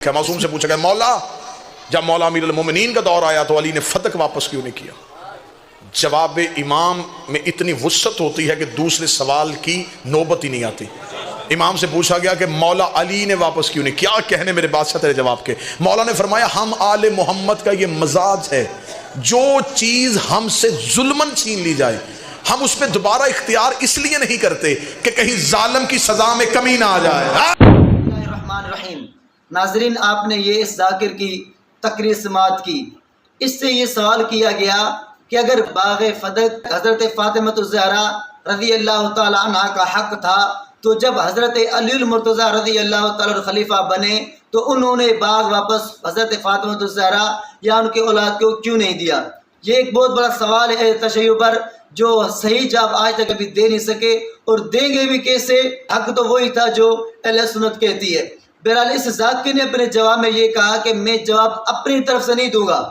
کہ معصوم سے پوچھا گیا مولا جب مولا امیر المومنین کا دور آیا تو علی نے فتق واپس کیوں نہیں کیا؟ جواب امام میں اتنی وسعت ہوتی ہے کہ دوسرے سوال کی نوبت ہی نہیں آتی۔ امام سے پوچھا گیا کہ مولا علی نے واپس کیوں نہیں کیا کہنے میرے بادشاہ تیرے جواب کے؟ مولا نے فرمایا ہم آل محمد کا یہ مزاج ہے، جو چیز ہم سے ظلمن چھین لی جائے ہم اس پہ دوبارہ اختیار اس لیے نہیں کرتے کہ کہیں ظالم کی سزا میں کمی نہ آ جائے۔ الرحمن الرحیم۔ ناظرین، آپ نے یہ اس ذاکر کی تقریر سماعت کی، اس سے یہ سوال کیا گیا کہ اگر باغ فدق حضرت فاطمہ الزہرا رضی اللہ تعالی عنہ کا حق تھا تو جب حضرت علی المرتضیٰ رضی اللہ تعالی عنہ خلیفہ بنے تو انہوں نے باغ واپس حضرت فاطمہ الزہرا یا ان کے اولاد کو کیوں نہیں دیا؟ یہ ایک بہت بڑا سوال ہے تشیع پر، جو صحیح جواب آج تک ابھی دے نہیں سکے، اور دیں گے بھی کیسے؟ حق تو وہی تھا جو اہل سنت کہتی ہے۔ بہرحال اس ذاکر نے اپنے جواب میں یہ کہا کہ میں جواب اپنی طرف سے نہیں دوں گا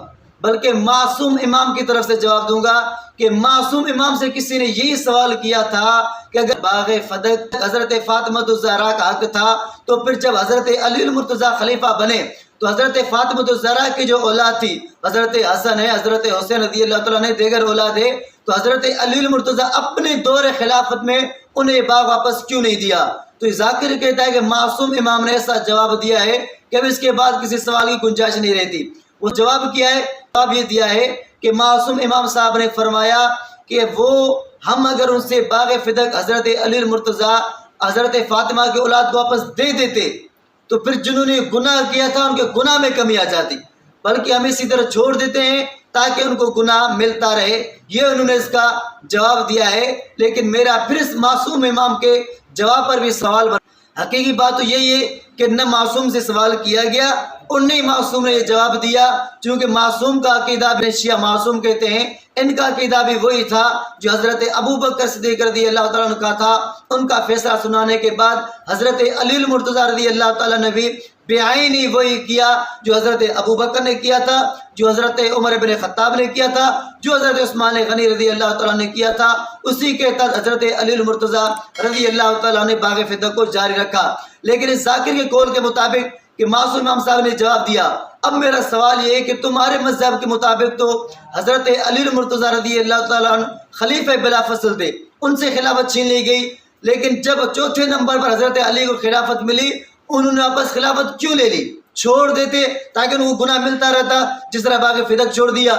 بلکہ معصوم امام کی طرف سے جواب دوں گا، کہ معصوم امام سے کسی نے یہی سوال کیا تھا کہ اگر باغ فدق حضرت فاطمہ الزہرا کا حق تھا تو پھر جب حضرت علی المرتضیٰ خلیفہ بنے تو حضرت فاطمہ الزہرا کی جو اولاد تھی، حضرت حسن ہے، حضرت حسین رضی اللہ تعالیٰ نے دیگر اولاد ہے، تو حضرت علی المرتضیٰ اپنے دور خلافت میں انہیں باغ واپس کیوں نہیں دیا؟ تو ذاکر کہتا ہے کہ معصوم امام نے ایسا جواب دیا ہے کہ اب اس کے بعد کسی سوال کی گنجائش نہیں رہتی۔ وہ جواب کیا ہے؟ جواب یہ دیا ہے کہ معصوم امام صاحب نے فرمایا کہ ہم اگر ان سے باغ فدق حضرت علی المرتضیٰ حضرت فاطمہ کے اولاد کو واپس دے دیتے تو پھر جنہوں نے گناہ کیا تھا ان کے گناہ میں کمی آ جاتی، بلکہ ہم اسی طرح چھوڑ دیتے ہیں تاکہ ان کو گناہ ملتا رہے۔ یہ انہوں نے اس کا جواب دیا ہے، لیکن میرا پھر اس معصوم امام کے جواب پر بھی سوال بنا۔ حقیقی بات تو یہی ہے کہ نہ معصوم سے سوال کیا گیا اور نہیں معصوم نے یہ جواب دیا، چونکہ معصوم کا عقیدہ بھی شیعہ معصوم کہتے ہیں، ان کا عقیدہ بھی وہی تھا جو حضرت ابوبکر صدیق رضی اللہ تعالیٰ عنہ کا تھا۔ ان کا فیصلہ سنانے کے بعد حضرت علی المرتضیٰ رضی اللہ تعالیٰ نے بھی بعینی وہی کیا جو حضرت ابوبکر نے کیا تھا، جو حضرت عمر بن خطاب نے کیا تھا، جو حضرت عثمان غنی رضی اللہ تعالیٰ نے کیا تھا، اسی کے تحت حضرت علی المرتضیٰ رضی اللہ تعالیٰ نے باغ فدق کو جاری رکھا۔ لیکن اس ذاکر کے قول کے مطابق کہ معصوم امام صاحب نے جواب دیا، اب میرا سوال یہ ہے کہ تمہارے مذہب کے مطابق تو حضرت علی المرتضیٰ رضی اللہ تعالیٰ عنہ خلیفہ بلا فصل تھے، ان سے خلافت چھین لی گئی، لیکن جب چوتھے نمبر پر حضرت علی کو خلافت ملی انہوں نے واپس خلافت کیوں لے لی؟ چھوڑ دیتے تاکہ ان کو گناہ ملتا رہتا، جس طرح باغ فدق چھوڑ دیا۔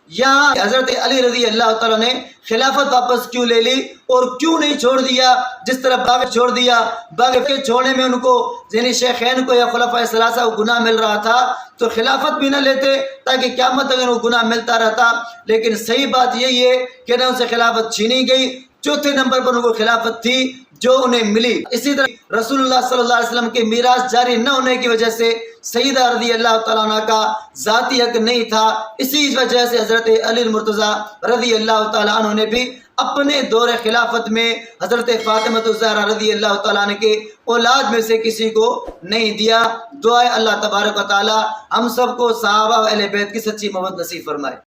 یہاں حضرت علی رضی اللہ تعالیٰ نے خلافت واپس کیوں لے لی اور کیوں نہیں چھوڑ دیا جس طرح باغ چھوڑ دیا؟ باغ کے چھوڑنے میں ان کو یعنی شیخین کو یا خلفائے ثلاثہ کو گناہ مل رہا تھا تو خلافت بھی نہ لیتے تاکہ قیامت تک ان کو گناہ ملتا رہتا، لیکن صحیح بات یہی ہے کہ نہ ان سے خلافت چھینی گئی، چوتھے نمبر پر ان کو خلافت تھی جو انہیں ملی۔ اسی طرح رسول اللہ صلی اللہ علیہ وسلم کے میراث جاری نہ ہونے کی وجہ سے سیدہ رضی اللہ تعالیٰ عنہ کا ذاتی حق نہیں تھا، اسی وجہ سے حضرت علی المرتضیٰ رضی اللہ تعالیٰ عنہ نے بھی اپنے دور خلافت میں حضرت فاطمہ الزہرا رضی اللہ تعالیٰ عنہ کے اولاد میں سے کسی کو نہیں دیا۔ دعائے اللہ تبارک و تعالیٰ ہم سب کو صحابہ و اہل بیت کی سچی محبت نصیب فرمائے۔